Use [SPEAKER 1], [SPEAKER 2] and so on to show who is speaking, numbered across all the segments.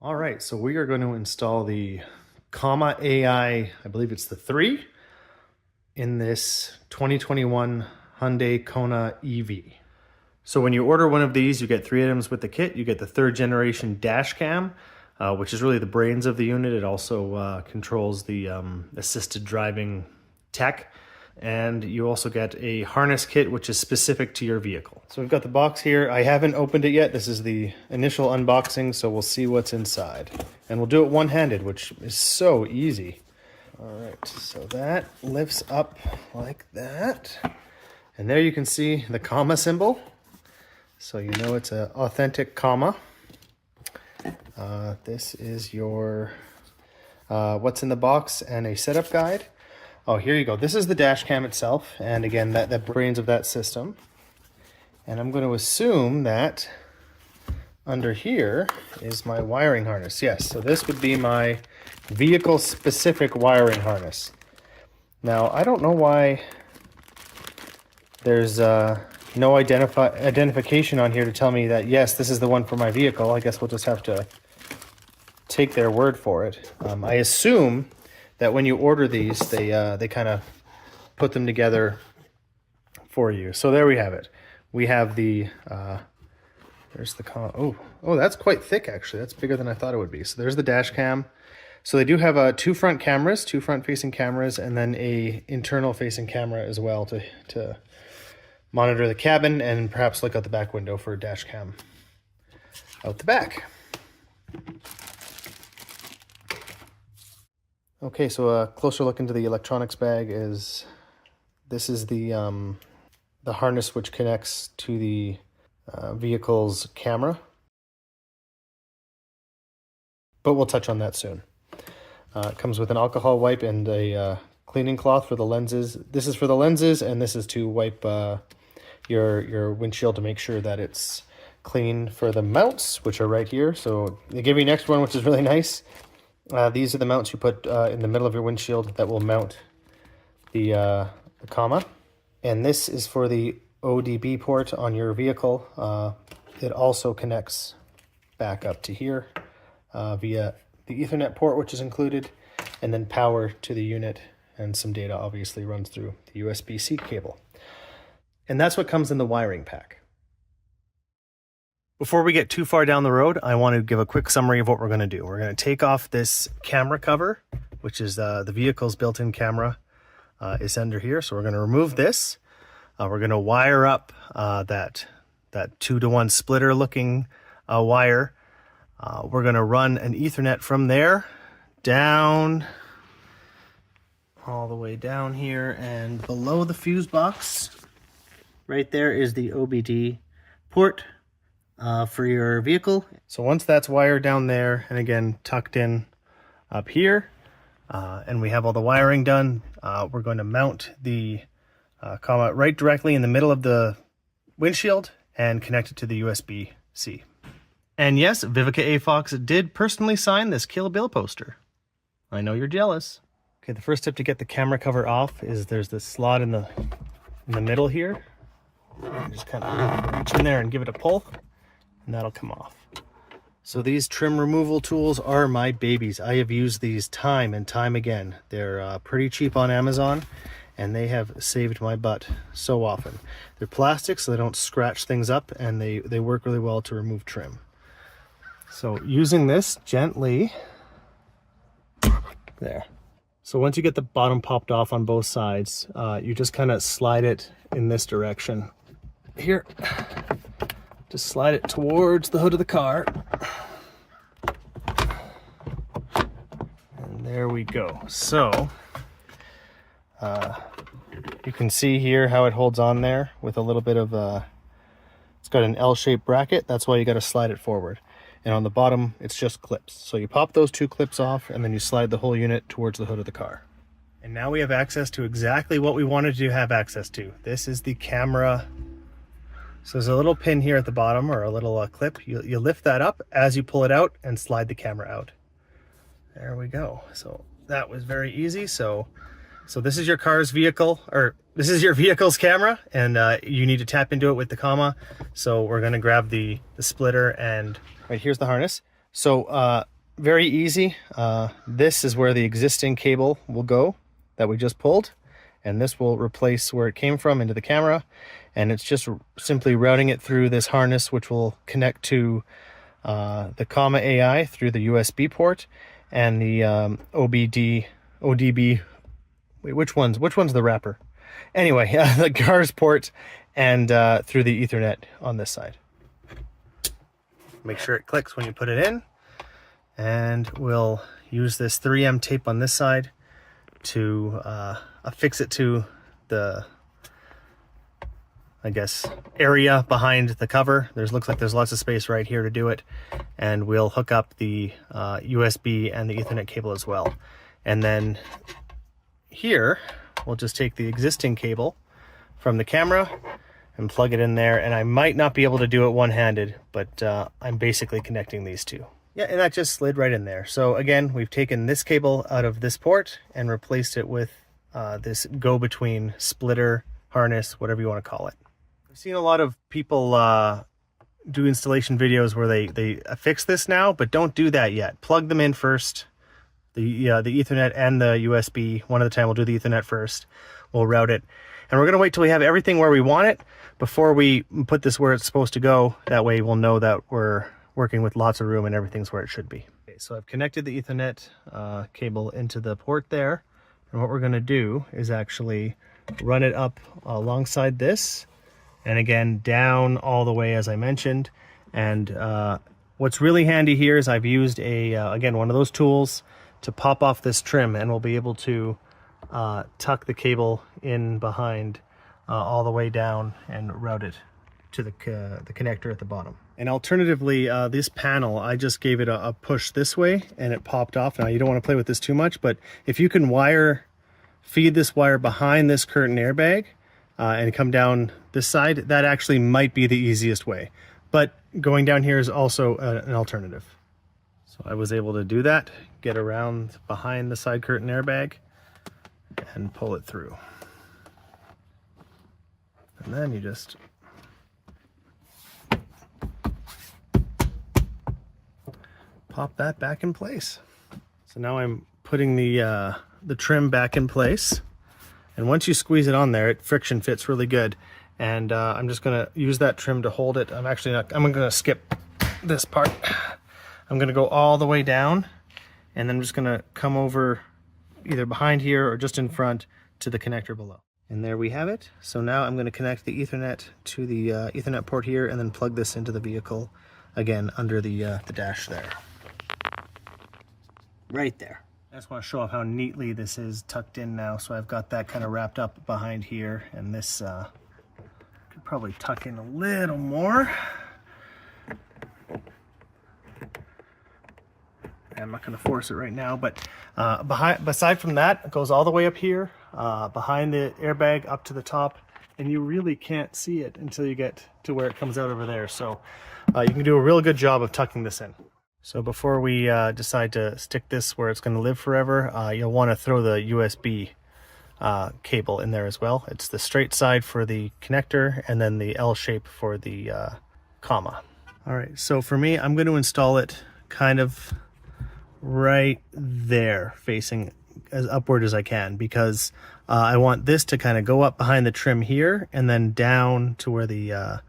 [SPEAKER 1] All right, so we are going to install the Kona AI, I believe it's the 3, in this 2021 Hyundai Kona EV. So when you order one of these, you get 3 items with the kit. You get the 3rd generation dash cam, which is really the brains of the unit. It also controls the assisted driving tech. And you also get a harness kit, which is specific to your vehicle. So we've got the box here. I haven't opened it yet. This is the initial unboxing, so we'll see what's inside. And we'll do it one-handed, which is so easy. All right, so that lifts up like that. And there you can see the comma symbol. So you know it's an authentic comma. This is your what's in the box and a setup guide. Oh, here you go. This is the dash cam itself. And again, the brains of that system. And I'm going to assume that under here is my wiring harness. Yes, so this would be my vehicle-specific wiring harness. Now, I don't know why there's no identification on here to tell me that, yes, this is the one for my vehicle. I guess we'll just have to take their word for it. I assume that when you order these, they kind of put them together for you. So there we have it. We have the, there's the, oh, that's quite thick actually. That's bigger than I thought it would be. So there's the dash cam. So they do have 2 front cameras, 2 front-facing cameras, and then a internal-facing camera as well to monitor the cabin and perhaps look out the back window for a dash cam out the back. Okay, so a closer look into the electronics bag is, this is the harness which connects to the vehicle's camera. But we'll touch on that soon. It comes with an alcohol wipe and a cleaning cloth for the lenses. This is for the lenses, and this is to wipe your windshield to make sure that it's clean for the mounts, which are right here. So they give you an extra one, which is really nice. These are the mounts you put in the middle of your windshield that will mount the comma. And this is for the OBD port on your vehicle. It also connects back up to here via the Ethernet port, which is included, and then power to the unit, and some data obviously runs through the USB-C cable. And that's what comes in the wiring pack. Before we get too far down the road, I want to give a quick summary of what we're going to do. We're going to take off this camera cover, which is the vehicle's built-in camera is under here. So we're going to remove this. We're going to wire up that 2-to-1 splitter looking wire. We're going to run an Ethernet from there down, all the way down here, and below the fuse box, right there is the OBD port for your vehicle. So once that's wired down there, and again tucked in up here, and we have all the wiring done, we're going to mount the comma right directly in the middle of the windshield and connect it to the USB-C. And yes, Vivica A. Fox did personally sign this Kill Bill poster. I know you're jealous. Okay, the first step to get the camera cover off is there's this slot in the middle here. And just kind of reach in there and give it a pull, and that'll come off. So these trim removal tools are my babies. I have used these time and time again. They're pretty cheap on Amazon, and they have saved my butt so often. They're plastic, so they don't scratch things up, and they work really well to remove trim. So using this gently, there. So once you get the bottom popped off on both sides, you just kind of slide it in this direction. Here, just slide it towards the hood of the car. And there we go. So, you can see here how it holds on there with a little bit of it's got an L-shaped bracket. That's why you got to slide it forward. And on the bottom, it's just clips. So you pop those 2 clips off, and then you slide the whole unit towards the hood of the car. And now we have access to exactly what we wanted to have access to. This is the camera. So there's a little pin here at the bottom, or a little clip. You lift that up as you pull it out and slide the camera out. There we go. So that was very easy. So this is your car's vehicle, or this is your vehicle's camera, and you need to tap into it with the comma. So we're going to grab the splitter, and right here's the harness. So very easy. This is where the existing cable will go that we just pulled, and this will replace where it came from into the camera, and it's just simply routing it through this harness, which will connect to the Kona AI through the USB port and the ODB. Wait, which one's the wrapper? Anyway, the GARS port and through the Ethernet on this side. Make sure it clicks when you put it in, and we'll use this 3M tape on this side to affix it to the, I guess, area behind the cover. Looks like there's lots of space right here to do it, and we'll hook up the USB and the Ethernet cable as well. And then here we'll just take the existing cable from the camera and plug it in there, and I might not be able to do it one-handed, but I'm basically connecting these two. Yeah, and that just slid right in there. So again, we've taken this cable out of this port and replaced it with this go-between splitter, harness, whatever you want to call it. I've seen a lot of people do installation videos where they affix this now, but don't do that yet. Plug them in first, the Ethernet and the USB. One at a time. We'll do the Ethernet first. We'll route it. And we're going to wait till we have everything where we want it before we put this where it's supposed to go. That way we'll know that we're working with lots of room and everything's where it should be. Okay, so I've connected the Ethernet cable into the port there. And what we're going to do is actually run it up alongside this, and again down all the way as I mentioned. And what's really handy here is I've used again one of those tools to pop off this trim, and we'll be able to tuck the cable in behind all the way down and route it to the connector at the bottom. And alternatively, this panel, I just gave it a push this way and it popped off. Now you don't want to play with this too much, but if you can feed this wire behind this curtain airbag and come down this side, that actually might be the easiest way. But going down here is also an alternative. So I was able to do that, get around behind the side curtain airbag and pull it through. And then you just pop that back in place. So now I'm putting the trim back in place, and once you squeeze it on there, it friction fits really good. And I'm just going to use that trim to hold it. I'm going to skip this part. I'm going to go all the way down, and then I'm just going to come over either behind here or just in front to the connector below. And there we have it. So now I'm going to connect the Ethernet to the Ethernet port here, and then plug this into the vehicle again under the dash there. Right there. I just want to show off how neatly this is tucked in now. So I've got that kind of wrapped up behind here, and this could probably tuck in a little more. I'm not going to force it right now, but aside from that, it goes all the way up here, behind the airbag up to the top, and you really can't see it until you get to where it comes out over there. So you can do a real good job of tucking this in. So before we decide to stick this where it's going to live forever, you'll want to throw the USB cable in there as well. It's the straight side for the connector, and then the L shape for the comma. All right, so for me, I'm going to install it kind of right there, facing as upward as I can, because I want this to kind of go up behind the trim here and then down to where the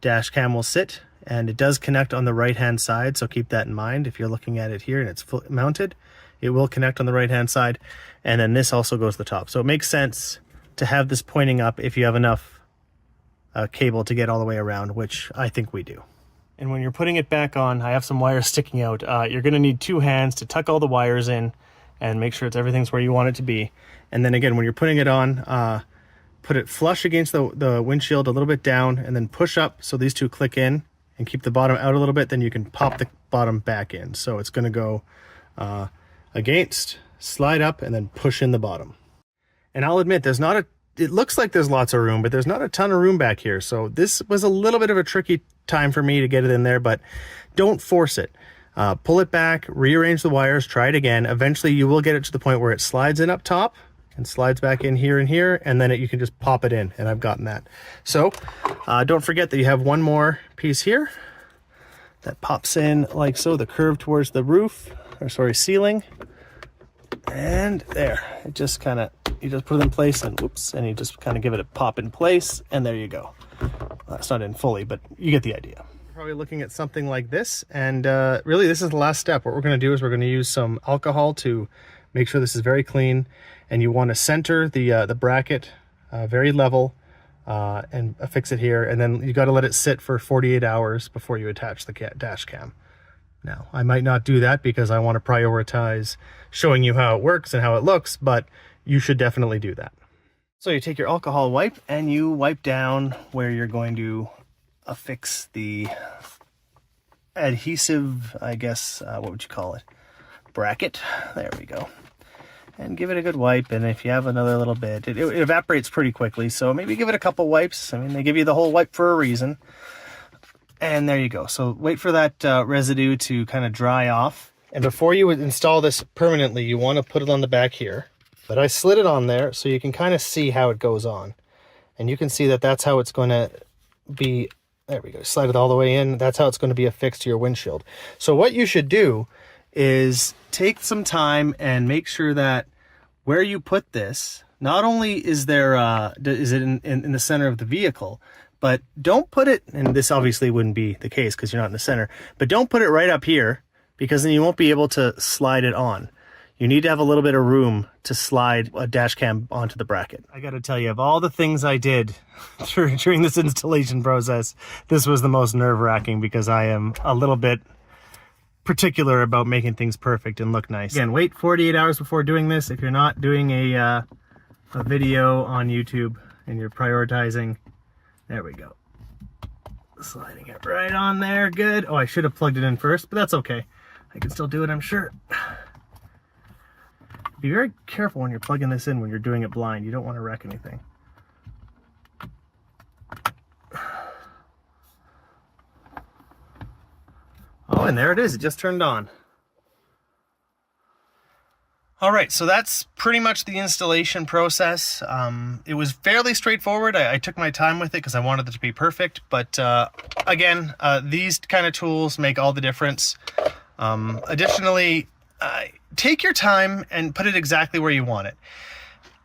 [SPEAKER 1] dash cam will sit. And it does connect on the right hand side, so keep that in mind. If you're looking at it here and it's mounted, it will connect on the right hand side, and then this also goes to the top. So it makes sense to have this pointing up if you have enough cable to get all the way around, which I think we do. And when you're putting it back on, I have some wires sticking out. You're going to need two hands to tuck all the wires in and make sure everything's where you want it to be. And then again, when you're putting it on, put it flush against the windshield, a little bit down, and then push up so these two click in, and keep the bottom out a little bit. Then you can pop the bottom back in. So it's going to go against, slide up, and then push in the bottom. And I'll admit, it looks like there's lots of room, but there's not a ton of room back here. So this was a little bit of a tricky time for me to get it in there, but don't force it. Pull it back, rearrange the wires, try it again. Eventually you will get it to the point where it slides in up top and slides back in here and here, and then you can just pop it in, and I've gotten that. So don't forget that you have one more piece here that pops in like so, the curve towards the roof, or sorry, ceiling. And there, it just kind of, you just put it in place and whoops, and you just kind of give it a pop in place, and there you go. Well, that's not in fully, but you get the idea. We're probably looking at something like this, and really this is the last step. What we're going to do is we're going to use some alcohol to make sure this is very clean, and you want to center the bracket very level and affix it here, and then you got to let it sit for 48 hours before you attach the dash cam. Now, I might not do that because I want to prioritize showing you how it works and how it looks, but you should definitely do that. So you take your alcohol wipe and you wipe down where you're going to affix the adhesive, I guess, what would you call it? Bracket. There we go. And give it a good wipe, and if you have another little bit, it evaporates pretty quickly, so maybe give it a couple wipes. I mean, they give you the whole wipe for a reason. And there you go. So wait for that residue to kind of dry off. And before you would install this permanently, you want to put it on the back here. But I slid it on there so you can kind of see how it goes on. And you can see that that's how it's going to be. There we go. Slide it all the way in. That's how it's going to be affixed to your windshield. So what you should do is take some time and make sure that where you put this, not only is there is it in the center of the vehicle, but don't put it, and this obviously wouldn't be the case because you're not in the center, but don't put it right up here because then you won't be able to slide it on. You need to have a little bit of room to slide a dash cam onto the bracket. I got to tell you, of all the things I did during this installation process, this was the most nerve-wracking because I am a little bit particular about making things perfect and look nice. Again, wait 48 hours before doing this. If you're not doing a video on YouTube and you're prioritizing, there we go. Sliding it right on there, good. Oh, I should have plugged it in first, but that's okay. I can still do it, I'm sure. Be very careful when you're plugging this in when you're doing it blind. You don't want to wreck anything. Oh, and there it is. It just turned on. All right, so that's pretty much the installation process. It was fairly straightforward. I took my time with it because I wanted it to be perfect. But again, these kind of tools make all the difference. Additionally, take your time and put it exactly where you want it.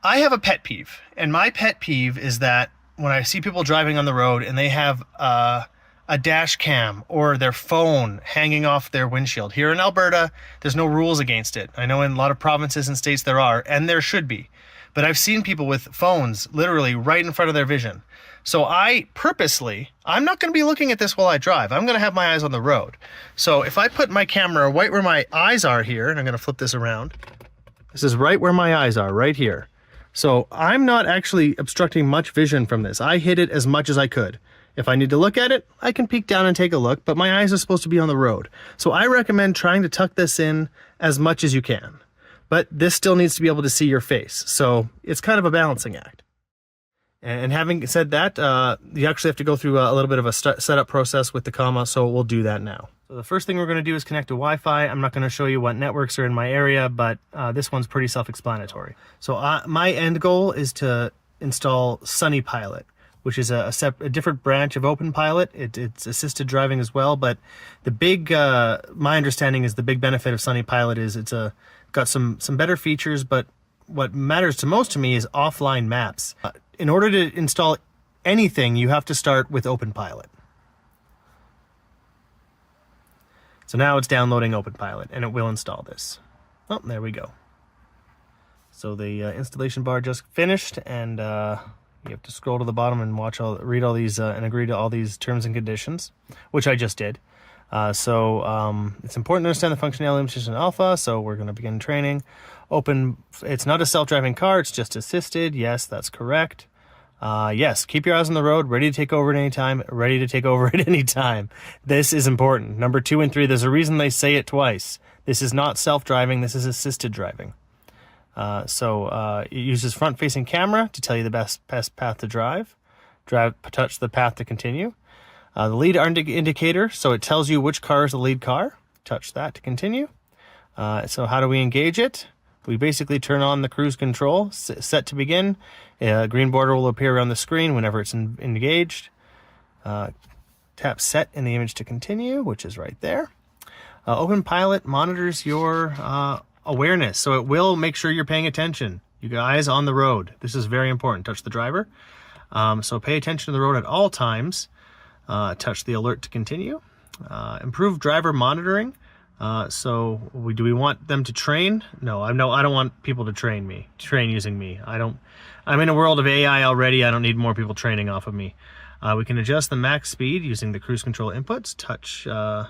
[SPEAKER 1] I have a pet peeve, and my pet peeve is that when I see people driving on the road and they have a dash cam or their phone hanging off their windshield. Here in Alberta, there's no rules against it. I know in a lot of provinces and states there are, and there should be. But I've seen people with phones literally right in front of their vision. So I'm not going to be looking at this while I drive. I'm going to have my eyes on the road. So if I put my camera right where my eyes are here, and I'm going to flip this around, this is right where my eyes are, right here. So I'm not actually obstructing much vision from this. I hid it as much as I could. If I need to look at it, I can peek down and take a look, but my eyes are supposed to be on the road. So I recommend trying to tuck this in as much as you can. But this still needs to be able to see your face. So it's kind of a balancing act. And having said that, you actually have to go through a little bit of a setup process with the comma, so we'll do that now. So the first thing we're going to do is connect to Wi-Fi. I'm not going to show you what networks are in my area, but this one's pretty self-explanatory. So my end goal is to install SunnyPilot, which is a different branch of OpenPilot. It's assisted driving as well, but the big, my understanding is the big benefit of SunnyPilot is it's got some better features, but what matters most to me is offline maps. In order to install anything, you have to start with OpenPilot. So now it's downloading OpenPilot, and it will install this. Oh, there we go. So the installation bar just finished, and you have to scroll to the bottom and read all these and agree to all these terms and conditions, which I just did. It's important to understand the functionality of Mission Alpha, so we're going to begin training. It's not a self-driving car, it's just assisted. Yes, that's correct. Yes, keep your eyes on the road, ready to take over at any time, ready to take over at any time. This is important. Number 2 and 3, there's a reason they say it twice. This is not self-driving, this is assisted driving. It uses front-facing camera to tell you the best path to drive. Touch the path to continue. The lead indicator, so it tells you which car is the lead car. Touch that to continue. So how do we engage it? We basically turn on the cruise control, set to begin. A green border will appear around the screen whenever it's engaged. Tap set in the image to continue, which is right there. OpenPilot monitors your awareness, so it will make sure you're paying attention. You got eyes on the road. This is very important. Touch the driver. So pay attention to the road at all times. Touch the alert to continue. Improve driver monitoring. Do we want them to train? No, I don't want people to train using me. I'm in a world of AI already. I don't need more people training off of me. We can adjust the max speed using the cruise control inputs. Touch the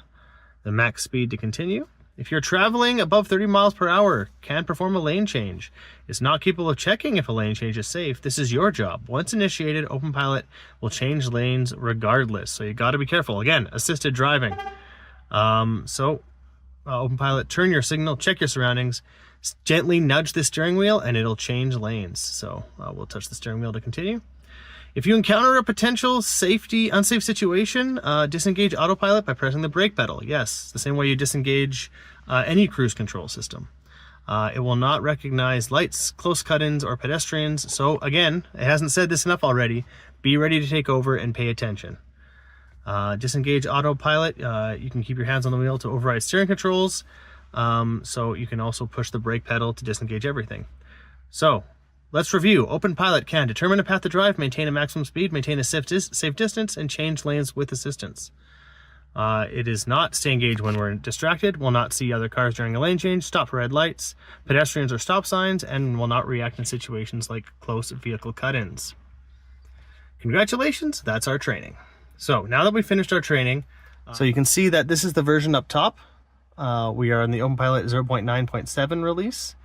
[SPEAKER 1] max speed to continue. If you're traveling above 30 miles per hour, can perform a lane change. It's not capable of checking if a lane change is safe. This is your job. Once initiated, OpenPilot will change lanes regardless. So you got to be careful. Again, assisted driving. OpenPilot, turn your signal, check your surroundings, gently nudge the steering wheel, and it'll change lanes. So we'll touch the steering wheel to continue. If you encounter a potential unsafe situation, disengage AutoPilot by pressing the brake pedal. Yes, the same way you disengage any cruise control system. It will not recognize lights, close cut-ins, or pedestrians. So again, it hasn't said this enough already. Be ready to take over and pay attention. Disengage AutoPilot. You can keep your hands on the wheel to override steering controls. So you can also push the brake pedal to disengage everything. So let's review. OpenPilot can determine a path to drive, maintain a maximum speed, maintain a safe distance, and change lanes with assistance. It is not stay engaged when we're distracted, will not see other cars during a lane change, stop for red lights, pedestrians or stop signs, and will not react in situations like close vehicle cut-ins. Congratulations, that's our training. So now that we finished our training, so you can see that this is the version up top. We are in the OpenPilot 0.9.7 release.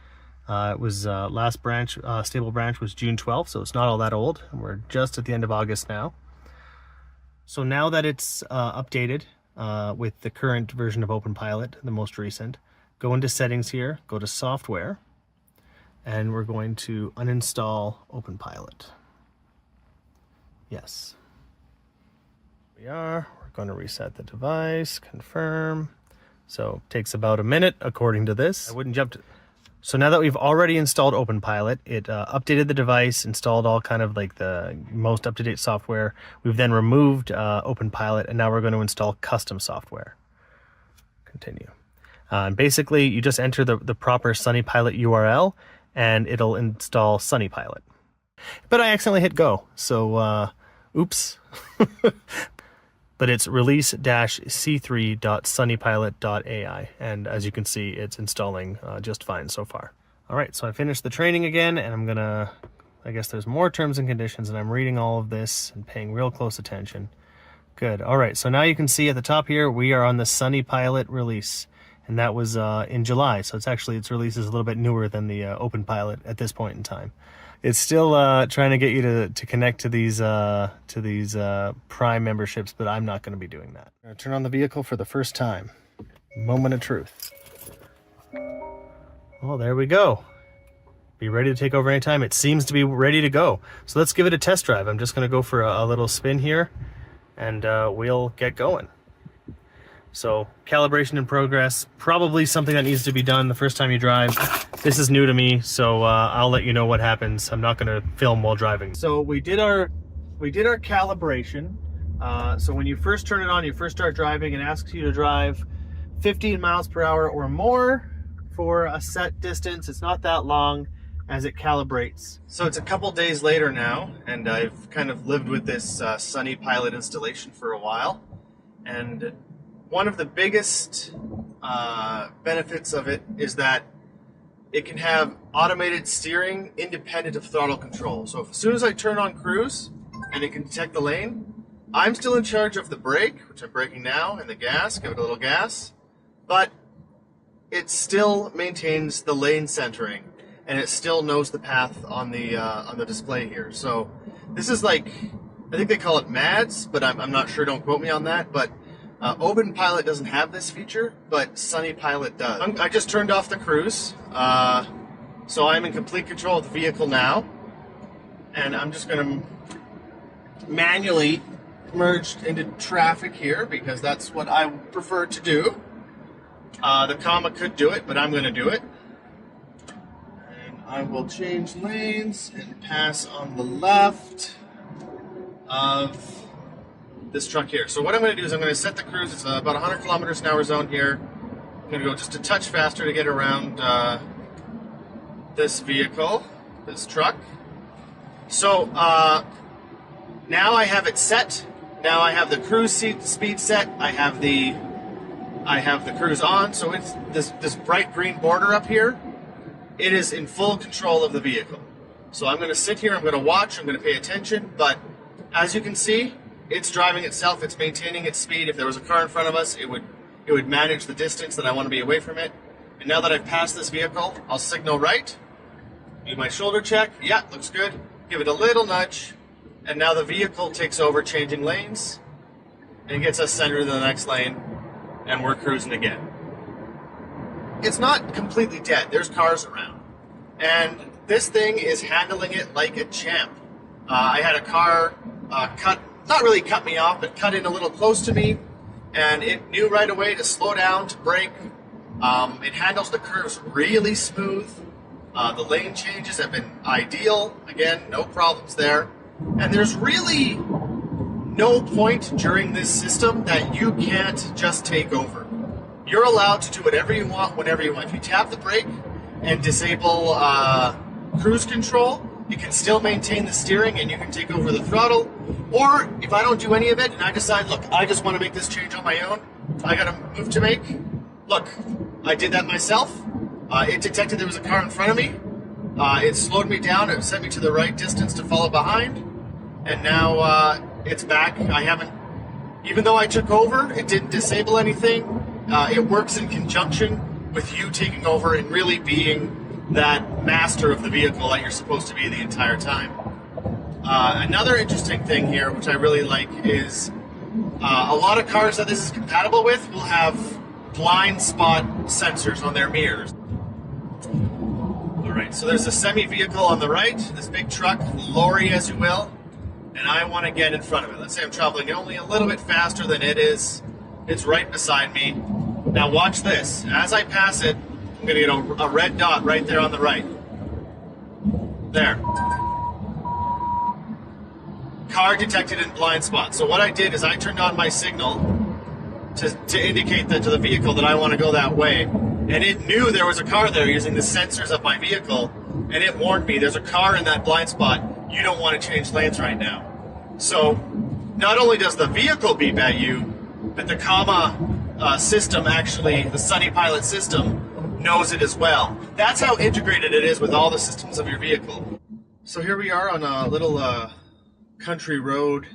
[SPEAKER 1] It was last branch, stable branch was June 12th, so it's not all that old. We're just at the end of August now. So now that it's updated with the current version of OpenPilot, the most recent, go into settings here, go to software, and we're going to uninstall OpenPilot. Yes. We're going to reset the device, confirm. So it takes about a minute according to this. I wouldn't jump to... So now that we've already installed OpenPilot, it updated the device, installed all kind of like the most up-to-date software. We've then removed OpenPilot, and now we're going to install custom software. Continue. And basically, you just enter the proper SunnyPilot URL, and it'll install SunnyPilot. But I accidentally hit go, so oops. But it's release-c3.sunnypilot.ai, and as you can see, it's installing just fine so far. All right, so I finished the training again, and I'm gonna, I guess there's more terms and conditions, and I'm reading all of this and paying real close attention. Good. All right, so now you can see at the top here, we are on the SunnyPilot release, and that was in July, so its release is a little bit newer than the OpenPilot at this point in time. It's still trying to get you to connect to these Prime memberships, but I'm not going to be doing that. I'm going to turn on the vehicle for the first time. Moment of truth. Well, there we go. Be ready to take over anytime. It seems to be ready to go. So let's give it a test drive. I'm just going to go for a little spin here, and we'll get going. So calibration in progress, probably something that needs to be done the first time you drive. This is new to me, so I'll let you know what happens. I'm not going to film while driving. So we did our calibration. So when you first turn it on, you first start driving, it asks you to drive 15 miles per hour or more for a set distance. It's not that long as it calibrates. So it's a couple days later now, and I've kind of lived with this SunnyPilot installation for a while. And one of the biggest benefits of it is that it can have automated steering independent of throttle control. So as soon as I turn on cruise and it can detect the lane, I'm still in charge of the brake, which I'm braking now, and the gas, give it a little gas, but it still maintains the lane centering, and it still knows the path on the display here. So this is like, I think they call it MADS, but I'm not sure, don't quote me on that, but OpenPilot doesn't have this feature, but SunnyPilot does. I just turned off the cruise, so I'm in complete control of the vehicle now, and I'm just going to manually merge into traffic here because that's what I prefer to do. The comma could do it, but I'm going to do it. And I will change lanes and pass on the left of this truck here. So what I'm going to do is I'm going to set the cruise. It's about 100 kilometers an hour zone here. I'm going to go just a touch faster to get around this vehicle, this truck. So now I have it set. Now I have the cruise speed set. I have the cruise on. So it's this bright green border up here. It is in full control of the vehicle. So I'm going to sit here. I'm going to watch. I'm going to pay attention. But as you can see, it's driving itself. It's maintaining its speed. If there was a car in front of us, it would manage the distance that I want to be away from it. And now that I've passed this vehicle, I'll signal right. Do my shoulder check. Yeah, looks good. Give it a little nudge. And now the vehicle takes over, changing lanes, and gets us centered in the next lane, and we're cruising again. It's not completely dead. There's cars around. And this thing is handling it like a champ. I had a car not really cut me off, but cut in a little close to me, and it knew right away to slow down, to brake. It handles the curves really smooth. The lane changes have been ideal. Again, no problems there. And there's really no point during this system that you can't just take over. You're allowed to do whatever you want, whenever you want. If you tap the brake and disable cruise control, you can still maintain the steering and you can take over the throttle. Or if I don't do any of it and I decide, look, I just want to make this change on my own, I got a move to make. Look, I did that myself. It detected there was a car in front of me. It slowed me down. It sent me to the right distance to follow behind. And now it's back. Even though I took over, it didn't disable anything. It works in conjunction with you taking over and really being that master of the vehicle that you're supposed to be the entire time. Another interesting thing here, which I really like, is a lot of cars that this is compatible with will have blind spot sensors on their mirrors. Alright, so there's a semi-vehicle on the right, this big truck, lorry as you will, and I want to get in front of it. Let's say I'm traveling only a little bit faster than it is. It's right beside me. Now watch this. As I pass it, I'm going to get a red dot right there on the right. There. Car detected in blind spot. So what I did is I turned on my signal to indicate to the vehicle that I want to go that way. And it knew there was a car there using the sensors of my vehicle, and it warned me, there's a car in that blind spot. You don't want to change lanes right now. So not only does the vehicle beep at you, but the comma system, actually, the SunnyPilot system, knows it as well. That's how integrated it is with all the systems of your vehicle. So here we are on a little country road.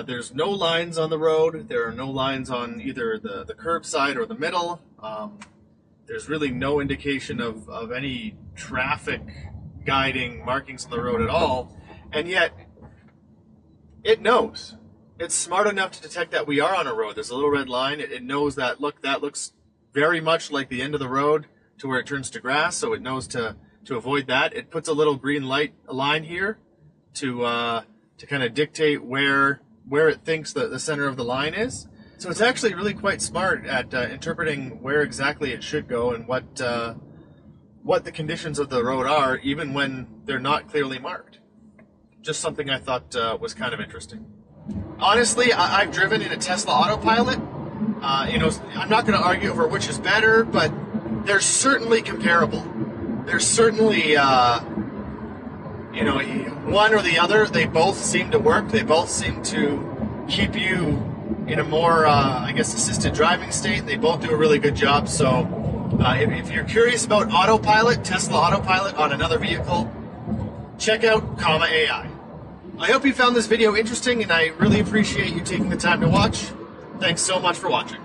[SPEAKER 1] There's no lines on the road. There are no lines on either the curb side or the middle. There's really no indication of any traffic guiding markings on the road at all. And yet, it knows. It's smart enough to detect that we are on a road. There's a little red line. It knows that, look, that looks very much like the end of the road to where it turns to grass, so it knows to avoid that. It puts a little green line here to kind of dictate where it thinks the center of the line is. So it's actually really quite smart at interpreting where exactly it should go and what the conditions of the road are, even when they're not clearly marked. Just something I thought was kind of interesting. Honestly, I've driven in a Tesla AutoPilot. I'm not going to argue over which is better, but they're certainly comparable. They're certainly, one or the other. They both seem to work. They both seem to keep you in a more, assisted driving state. They both do a really good job. So if you're curious about AutoPilot, Tesla AutoPilot on another vehicle, check out Kona AI. I hope you found this video interesting, and I really appreciate you taking the time to watch. Thanks so much for watching.